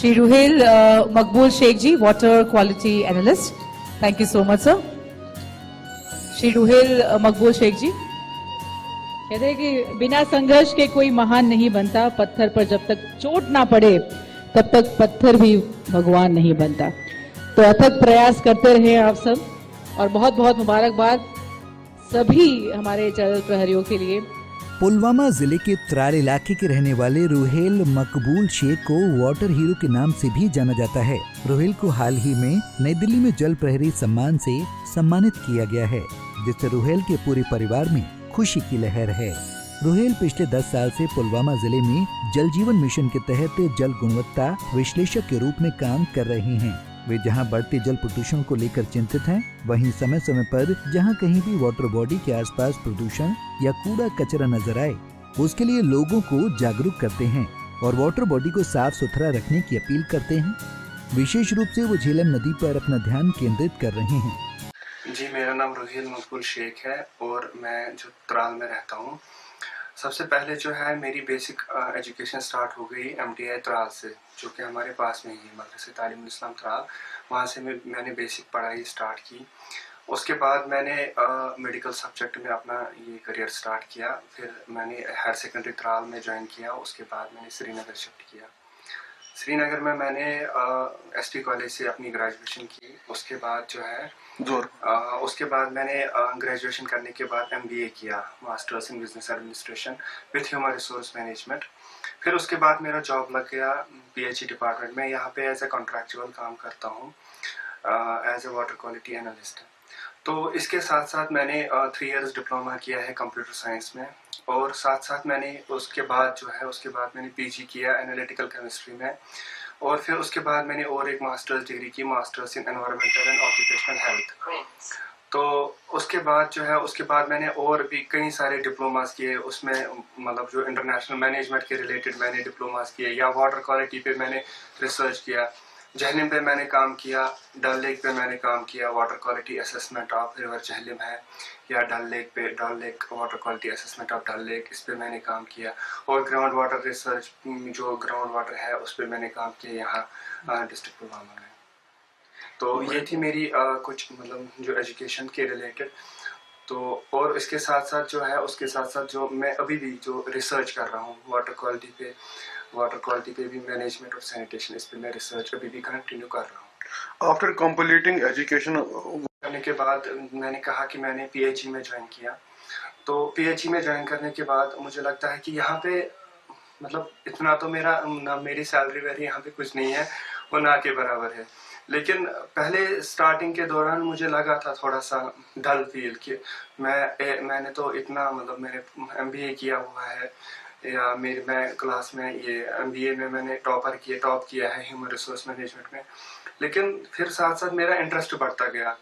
Shri Ruhail Maqbool Sheikh ji, Water Quality Analyst. Thank you so much, sir. Shri Ruhail Maqbool Sheikh ji. कहते हैं कि बिना संघर्ष के कोई महान नहीं बनता, पत्थर पर जब तक चोट ना पड़े तब तक पत्थर भी भगवान नहीं बनता। तो अथक प्रयास करते रहे आप सब, और बहुत बहुत मुबारकबाद सभी हमारे जल प्रहरियों के लिए। पुलवामा जिले के त्राल इलाके के रहने वाले रुहेल मकबूल शेख को वाटर हीरो के नाम से भी जाना जाता है। रुहेल को हाल ही में नई दिल्ली में जल प्रहरी सम्मान से सम्मानित किया गया है, जिससे रुहेल के पूरे परिवार में खुशी की लहर है। रुहेल पिछले 10 साल से पुलवामा जिले में जल जीवन मिशन के तहत जल गुणवत्ता विश्लेषक के रूप में काम कर रहे हैं। वे जहां बढ़ते जल प्रदूषण को लेकर चिंतित हैं, वहीं समय समय पर जहां कहीं भी वाटर बॉडी के आसपास प्रदूषण या कूड़ा कचरा नजर आए, उसके लिए लोगों को जागरूक करते हैं और वाटर बॉडी को साफ सुथरा रखने की अपील करते हैं। विशेष रूप से वो झेलम नदी पर अपना ध्यान केंद्रित कर रहे हैं। जी, मेरा नाम रुहेल मकबूल शेख है और मैं जो त्राल में रहता हूँ। सबसे पहले जो है मेरी बेसिक एजुकेशन स्टार्ट हो गई MTI त्राल से, जो कि हमारे पास में ही है, मदरसे तालीमुल इस्लाम त्राल। वहाँ से मैंने बेसिक पढ़ाई स्टार्ट की। उसके बाद मैंने मेडिकल सब्जेक्ट में अपना ये करियर स्टार्ट किया। फिर मैंने हायर सेकेंडरी त्राल में ज्वाइन किया। उसके बाद मैंने श्रीनगर शिफ्ट किया। श्रीनगर में मैंने ST कॉलेज से अपनी ग्रेजुएशन की। उसके बाद जो है उसके बाद मैंने ग्रेजुएशन करने के बाद MBA किया, masters in business administration with human resource management. फिर उसके बाद मेरा जॉब लग गया PHE डिपार्टमेंट में। यहाँ पे एज ए कॉन्ट्रैक्चुअल काम करता हूँ, as a water quality analyst. तो इसके साथ साथ मैंने 3 इयर्स डिप्लोमा किया है कंप्यूटर साइंस में, और साथ साथ मैंने उसके बाद मैंने PG किया एनालिटिकल केमिस्ट्री में, और फिर उसके बाद मैंने और एक मास्टर्स डिग्री की, masters in environmental and occupational health. तो उसके बाद मैंने और भी कई सारे डिप्लोमास किए। उसमें मतलब जो इंटरनेशनल मैनेजमेंट के रिलेटेड मैंने डिप्लोमास किए, या वाटर क्वालिटी पे मैंने रिसर्च किया। झेलम पे मैंने काम किया, डल लेक पे मैंने काम किया, water quality assessment of river Jhelum है, या Dal lake water quality assessment of Dal lake, इस पे मैंने काम किया। और ग्राउंड वाटर रिसर्च, जो ग्राउंड वाटर है उस पे मैंने काम किया यहाँ डिस्ट्रिक्ट पुलवामा में। तो ये थी मेरी कुछ मतलब जो एजुकेशन के रिलेटेड। तो और इसके साथ साथ जो मैं अभी भी जो रिसर्च कर रहा हूँ वाटर क्वालिटी पे भी, मैनेजमेंट और सैनिटेशन, इस पे मैं रिसर्च अभी भी कंटिन्यू कर रहा हूँ। आफ्टर कंप्लीटिंग एजुकेशन करने के बाद मैंने कहा कि मैंने PHE में ज्वाइन किया। तो PHE में ज्वाइन करने के बाद मुझे लगता है कि यहाँ पे मतलब इतना तो मेरी सैलरी वैलरी यहाँ पे कुछ नहीं है, वो ना के बराबर है। लेकिन पहले स्टार्टिंग के दौरान मुझे लगा था थोड़ा सा डल फील कि मैंने तो इतना मतलब मैंने MBA किया हुआ है, या मैं क्लास में ये MBA में मैंने टॉप किया है ह्यूमन रिसोर्स मैनेजमेंट में। लेकिन फिर साथ साथ मेरा इंटरेस्ट बढ़ता गया।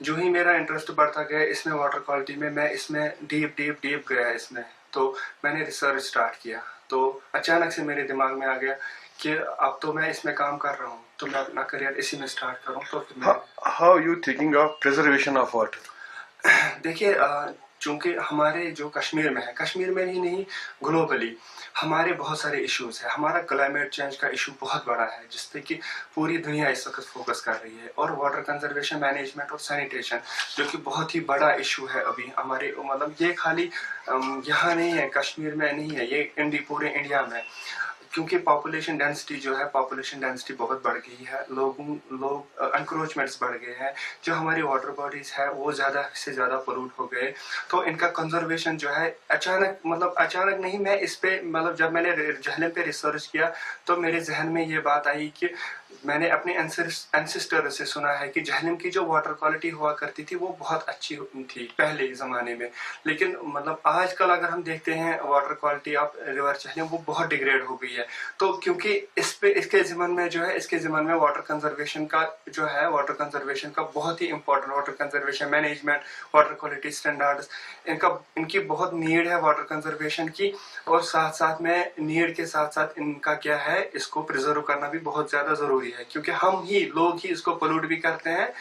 जो ही मेरा इंटरेस्ट बढ़ता गया इसमें वाटर क्वालिटी में, मैं इसमें डीप गया इसमें। तो मैंने रिसर्च स्टार्ट किया। तो अचानक से मेरे दिमाग में आ गया कि अब तो मैं इसमें काम कर रहा हूँ, तो मैं अपना करियर इसी में स्टार्ट करूँ। तो how you thinking of preservation of water? देखिए, चूंकि हमारे जो कश्मीर में ही नहीं ग्लोबली हमारे बहुत सारे इश्यूज है। हमारा क्लाइमेट चेंज का इशू बहुत बड़ा है, जिससे कि पूरी दुनिया इस वक्त फोकस कर रही है। और वाटर कंजर्वेशन, मैनेजमेंट और सैनिटेशन, जो कि बहुत ही बड़ा इशू है अभी हमारे, मतलब ये खाली यहाँ नहीं है, कश्मीर में नहीं है, ये पूरे इंडिया में। क्योंकि पॉपुलेशन डेंसिटी बहुत बढ़ गई है, लोग एनक्रोचमेंट्स बढ़ गए हैं, जो हमारी वाटर बॉडीज है वो ज़्यादा से ज़्यादा पोल्यूट हो गए। तो इनका कंजर्वेशन जो है अचानक नहीं, मैं इस पे मतलब जब मैंने झेलम पे रिसर्च किया तो मेरे जहन में ये बात आई कि मैंने अपने एंसेस्टर से सुना है कि झेलम की जो वाटर क्वालिटी हुआ करती थी वो बहुत अच्छी थी पहले ज़माने में। लेकिन मतलब आजकल अगर हम देखते हैं water quality of river Jhelum वो बहुत डिग्रेड हो गई है। तो क्योंकि इसके ज़िम्मन में वाटर कंजर्वेशन का बहुत ही important, water conservation management, water quality standards, इनकी बहुत नीड है वाटर कंजर्वेशन की। और साथ में नीड के साथ इनका क्या है, इसको प्रिजर्व करना भी बहुत ज़्यादा ज़रूरी है, क्योंकि लोग ही इसको पोल्यूट भी करते हैं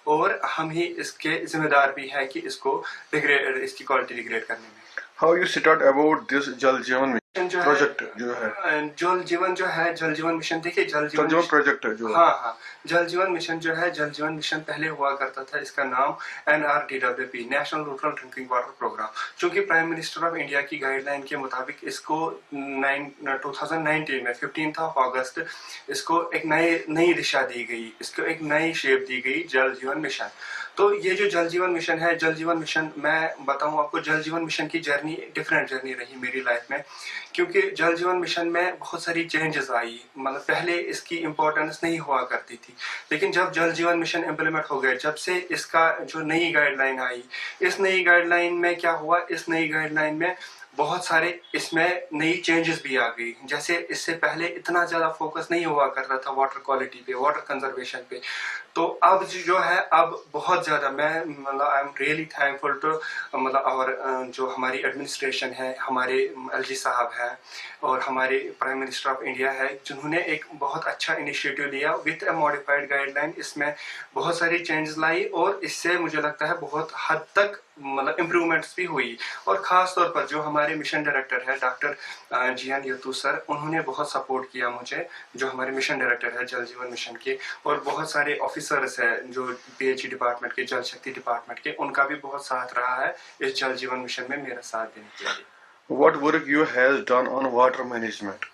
और हम ही इसके जिम्मेदार भी है कि इसकी क्वालिटी डिग्रेड करने में। How you start about this जल जीवन जो है प्रोजेक्ट जो है जल जीवन जो है, जल जीवन मिशन, देखिए जल तो जो जीवन प्रोजेक्ट है जो हाँ हाँ, जल जीवन मिशन जो है, जल जीवन मिशन पहले हुआ करता था, इसका नाम NRDWP, national rural drinking water programme. चूंकि प्राइम मिनिस्टर ऑफ इंडिया की गाइडलाइन के मुताबिक इसको 2019 में 15 अगस्त इसको एक नई दिशा दी गई, इसको एक नई शेप दी गई, जल जीवन मिशन। तो ये जो जल जीवन मिशन है, जल जीवन मिशन, मैं बताऊं आपको, जल जीवन मिशन की जर्नी डिफरेंट जर्नी रही मेरी लाइफ में, क्योंकि जल जीवन मिशन में बहुत सारी चेंजेस आई। मतलब पहले इसकी इम्पोर्टेंस नहीं हुआ करती थी, लेकिन जब जल जीवन मिशन इम्प्लीमेंट हो गए, जब से इसका जो नई गाइडलाइन आई, इस नई गाइडलाइन में क्या हुआ, इस नई गाइडलाइन में बहुत सारे इसमें नई चेंजेस भी आ गई। जैसे इससे पहले इतना ज़्यादा फोकस नहीं हुआ करता था वाटर क्वालिटी पे, वाटर कंजर्वेशन पे, तो अब जो है, अब बहुत ज़्यादा, मैं मतलब I am really thankful to मतलब और जो हमारी एडमिनिस्ट्रेशन है, हमारे LG साहब हैं और हमारे प्राइम मिनिस्टर ऑफ इंडिया है, जिन्होंने एक बहुत अच्छा इनिशिएटिव लिया विथ ए मॉडिफाइड गाइडलाइन। इसमें बहुत सारी चेंजेस लाई और इससे मुझे लगता है बहुत हद तक मतलब इम्प्रूवमेंट्स भी हुई। और ख़ास तौर पर जो हमारे मिशन डायरेक्टर है डॉक्टर GN यतू सर, उन्होंने बहुत सपोर्ट किया मुझे, जो हमारे मिशन डायरेक्टर है जल जीवन मिशन के, और बहुत सारे ऑफिसर्स है जो PHE डिपार्टमेंट के, जल शक्ति डिपार्टमेंट के, उनका भी बहुत साथ रहा है इस जल जीवन मिशन में मेरा साथ देने के लिए। what work you has done on water management?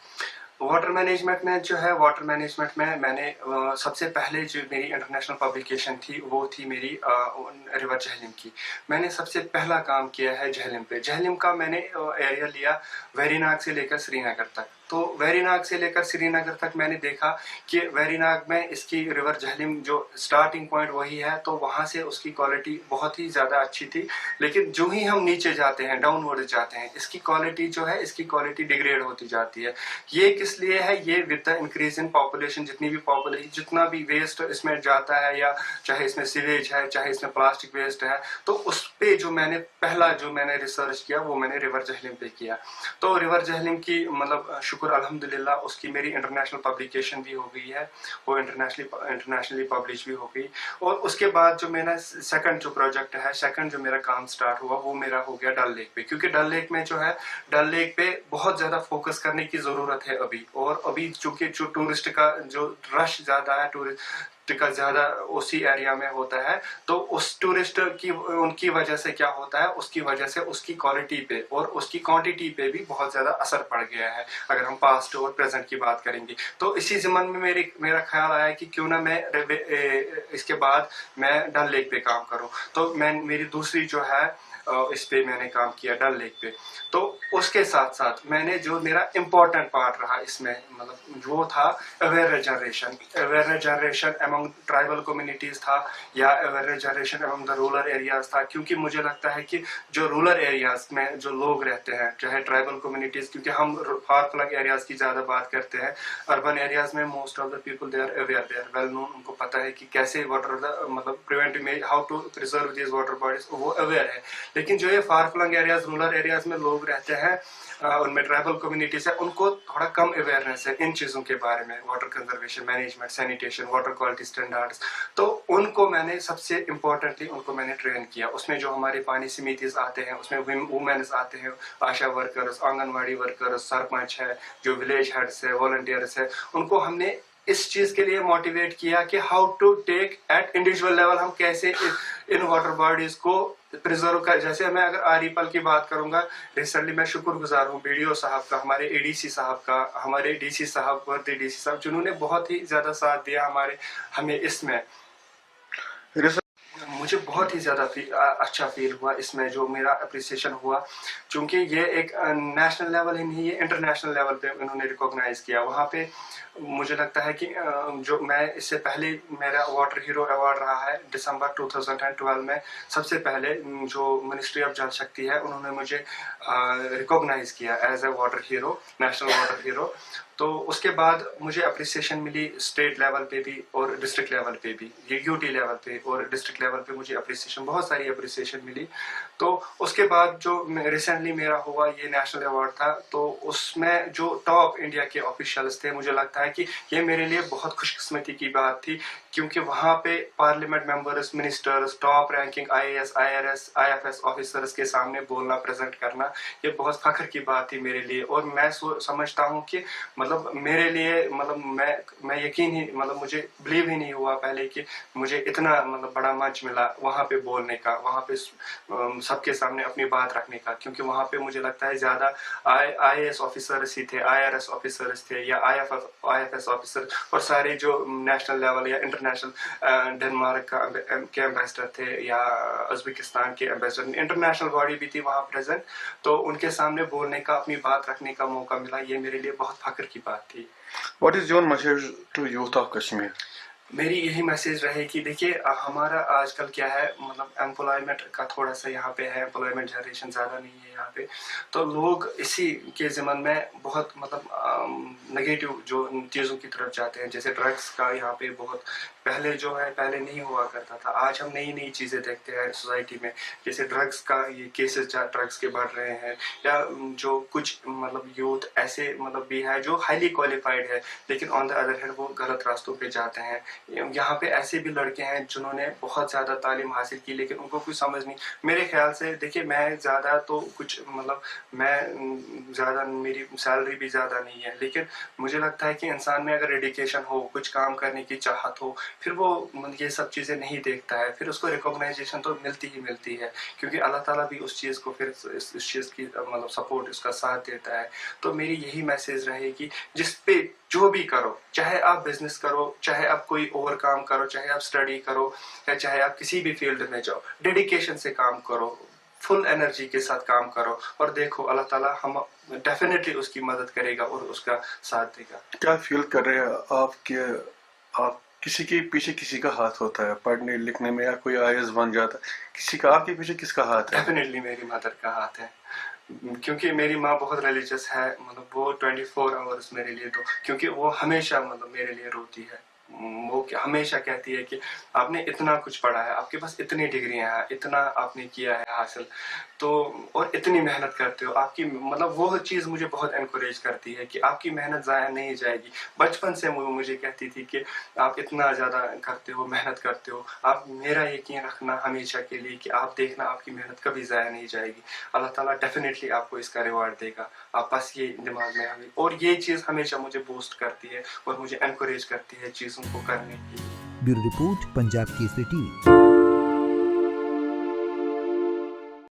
Water management में जो है, वाटर मैनेजमेंट में मैंने सबसे पहले जो मेरी इंटरनेशनल पब्लिकेशन थी वो थी मेरी रिवर झेलम की। मैंने सबसे पहला काम किया है झेलम पे। झेलम का मैंने एरिया लिया वेरीनाग से लेकर श्रीनगर तक। तो वेरीनाग से लेकर श्रीनगर तक मैंने देखा कि वेरीनाग में इसकी रिवर झेलम जो स्टार्टिंग पॉइंट वही है, तो वहाँ से उसकी क्वालिटी बहुत ही ज़्यादा अच्छी थी। लेकिन जो ही हम नीचे जाते हैं, डाउनवर्ड जाते हैं, इसकी क्वालिटी जो है, इसकी क्वालिटी डिग्रेड होती जाती है। ये किस लिए है? ये with the increase in population, जितनी भी पॉपुलेशन, जितना भी वेस्ट इसमें जाता है, या चाहे इसमें सीवेज है, चाहे इसमें प्लास्टिक वेस्ट है, तो उस पे जो मैंने पहला जो मैंने रिसर्च किया वो मैंने रिवर झेलम पे किया। तो रिवर झेलम की मतलब शुक्र अल्हम्दुलिल्लाह उसकी मेरी इंटरनेशनल पब्लिकेशन भी हो गई है, वो इंटरनेशनली पब्लिश भी हो गई। और उसके बाद जो मेरा सेकंड जो प्रोजेक्ट है, सेकंड जो मेरा काम स्टार्ट हुआ, वो मेरा हो गया डल लेक पे। क्योंकि डल लेक में जो है, डल लेक पे बहुत ज़्यादा फोकस करने की ज़रूरत है अभी। और अभी चूँकि जो टूरिस्ट का जो रश ज़्यादा है, टूरिस्ट का ज़्यादा उसी एरिया में होता है, तो उस टूरिस्ट की उनकी वजह से क्या होता है, उसकी वजह से उसकी क्वालिटी पे और उसकी क्वांटिटी पे भी बहुत ज़्यादा असर पड़ गया है, अगर हम पास्ट और प्रेजेंट की बात करेंगे। तो इसी ज़मन में मेरा ख्याल आया कि क्यों ना मैं इसके बाद मैं डल लेक पे काम करूं। तो मेरी दूसरी जो है इस पे मैंने काम किया डल लेक पे। तो उसके साथ साथ मैंने जो मेरा इम्पोर्टेंट पार्ट रहा इसमें, मतलब वो था awareness generation among tribal communities था, या awareness generation among the rural areas था। क्योंकि मुझे लगता है कि जो रूरल एरियाज में जो लोग रहते हैं, चाहे ट्राइबल कम्युनिटीज, क्योंकि हम फार फ्लंग एरियाज की ज़्यादा बात करते हैं, अर्बन एरियाज में most of the people they are aware, they are well known, उनको पता है कि कैसे वाटर मतलब preventive how to preserve this water bodies, वो अवेयर है। लेकिन जो ये far flung areas, rural areas में लोग रहते हैं, उनमें ट्राइबल कम्युनिटीज है, उनको थोड़ा कम अवेयरनेस है इन चीज़ों के बारे में, water conservation, management, sanitation, water quality standards. तो उनको मैंने सबसे इम्पोर्टेंटली उनको मैंने ट्रेन किया। उसमें जो हमारे पानी समितिस आते हैं, उसमें वुमेन्स आते हैं, आशा वर्कर्स, आंगनवाड़ी वर्कर्स, सरपंच है, जो विलेज हेड्स है, वॉलंटियर्स है, उनको हमने इस चीज़ के लिए मोटिवेट किया कि how to take at individual level, हम कैसे इन वाटर बॉडीज को प्रिजर्व कर। जैसे मैं अगर आरीपल की बात करूंगा, रिसेंटली मैं शुक्रगुजार हूँ BDO साहब का, हमारे ADC साहब का, हमारे DC साहब, वर्दी DC साहब, जिन्होंने बहुत ही ज़्यादा साथ दिया हमें इसमें। मुझे बहुत ही ज़्यादा अच्छा फील हुआ इसमें, जो मेरा अप्रिसिएशन हुआ, क्योंकि ये एक नेशनल लेवल ही नहीं, ये इंटरनेशनल लेवल पे उन्होंने रिकॉग्नाइज किया। वहाँ पे मुझे लगता है कि जो मैं इससे पहले मेरा वाटर हीरो अवार्ड रहा है दिसंबर 2012 में, सबसे पहले जो मिनिस्ट्री ऑफ जल शक्ति है, उन्होंने मुझे रिकॉग्नाइज किया as a water hero, national water hero. तो उसके बाद मुझे अप्रिसिएशन मिली स्टेट लेवल पे भी और डिस्ट्रिक्ट लेवल पे भी, UT लेवल पे और डिस्ट्रिक्ट लेवल पे मुझे अप्रिसिएशन, बहुत सारी अप्रिसिएशन मिली। तो उसके बाद जो रिसेंटली मेरा हुआ ये नेशनल अवार्ड था, तो उसमें जो टॉप इंडिया के ऑफिशियल्स थे, मुझे लगता है कि ये मेरे लिए बहुत खुशकिस्मती की बात थी क्योंकि वहाँ पे parliament members, ministers, top ranking IAS, IRS, IFS officers के सामने बोलना, प्रेजेंट करना, ये बहुत फख्र की बात थी मेरे लिए। और मैं समझता हूँ कि मतलब मेरे लिए मतलब मैं यकीन ही मतलब मुझे बिलीव ही नहीं हुआ पहले कि मुझे इतना मतलब बड़ा मंच मिला वहाँ पे बोलने का, वहाँ पे सबके सामने अपनी बात रखने का। क्योंकि वहाँ पे मुझे लगता है ज़्यादा IAS ऑफिसर्स ही थे, IRS ऑफिसर्स थे या IFS ऑफिसर, और सारे जो नेशनल लेवल या इंटरनेशनल डेनमार्क के एम्बेसडर थे या उज्बेकिस्तान के एम्बेसडर, इंटरनेशनल बॉडी भी थी वहाँ प्रेजेंट। तो उनके सामने बोलने का, अपनी बात रखने का मौका मिला, ये मेरे लिए बहुत फख्र की बात थी। What is your message to youth of Kashmir? मेरी यही मैसेज रहे कि देखिए हमारा आजकल क्या है, मतलब एम्प्लॉयमेंट का थोड़ा सा यहाँ पे है, एम्प्लॉयमेंट जनरेशन ज़्यादा नहीं है यहाँ पे। तो लोग इसी के ज़मन में बहुत मतलब नेगेटिव जो चीज़ों की तरफ जाते हैं, जैसे ड्रग्स का यहाँ पे बहुत पहले जो है, पहले नहीं हुआ करता था। आज हम नई नई चीज़ें देखते हैं सोसाइटी में, जैसे ड्रग्स का ये केसेस ड्रग्स के बढ़ रहे हैं, या जो कुछ मतलब यूथ ऐसे मतलब भी है जो हाईली क्वालिफाइड है लेकिन ऑन द अदर हैंड वो गलत रास्तों पे जाते हैं। यहाँ पे ऐसे भी लड़के हैं जिन्होंने बहुत ज़्यादा तालीम हासिल की लेकिन उनको कुछ समझ नहीं। मेरे ख्याल से देखिए, मैं ज़्यादा तो कुछ मतलब मैं ज़्यादा, मेरी सैलरी भी ज़्यादा नहीं है, लेकिन मुझे लगता है कि इंसान में अगर डेडिकेशन हो, कुछ काम करने की चाहत हो, फिर वो ये सब चीज़ें नहीं देखता है, फिर उसको रिकॉग्नाइजेशन तो मिलती ही मिलती है, क्योंकि अल्लाह ताला भी उस चीज़ को फिर इस चीज़ की मतलब सपोर्ट, उसका साथ देता है। तो मेरी यही मैसेज रहेगी, जिस पे जो भी करो, चाहे आप बिजनेस करो, चाहे आप कोई और काम करो, चाहे आप स्टडी करो, या चाहे आप किसी भी फील्ड में जाओ, डेडिकेशन से काम करो, फुल एनर्जी के साथ काम करो, और देखो अल्लाह ताला हम डेफिनेटली उसकी मदद करेगा और उसका साथ देगा। क्या फील कर रहे हैं आप कि आप किसी के पीछे किसी का हाथ होता है पढ़ने लिखने में, या कोई IAS बन जाता है, किसी का आपके पीछे किसका हाथ है? डेफिनेटली मेरी मदर का हाथ है, क्योंकि मेरी माँ बहुत रिलीजियस है। मतलब वो 24 आवर्स मेरे लिए, तो क्योंकि वो हमेशा मतलब मेरे लिए रोती है। वो हमेशा कहती है कि आपने इतना कुछ पढ़ा है, आपके पास इतनी डिग्रियां हैं, इतना आपने किया है हासिल, तो और इतनी मेहनत करते हो, आपकी मतलब वो चीज़ मुझे बहुत एनकरेज करती है कि आपकी मेहनत ज़ाया नहीं जाएगी। बचपन से वो मुझे कहती थी कि आप इतना ज़्यादा करते हो, मेहनत करते हो, आप मेरा यकीन रखना हमेशा के लिए कि आप देखना आपकी मेहनत कभी ज़ाया नहीं जाएगी, अल्लाह ताला डेफिनेटली आपको इसका रिवार्ड देगा। आप बस ये दिमाग में हमें, और ये चीज़ हमेशा मुझे बूस्ट करती है और मुझे एनकरेज करती है चीज़ों को करने की। Bureau report, Punjab Kesari TV.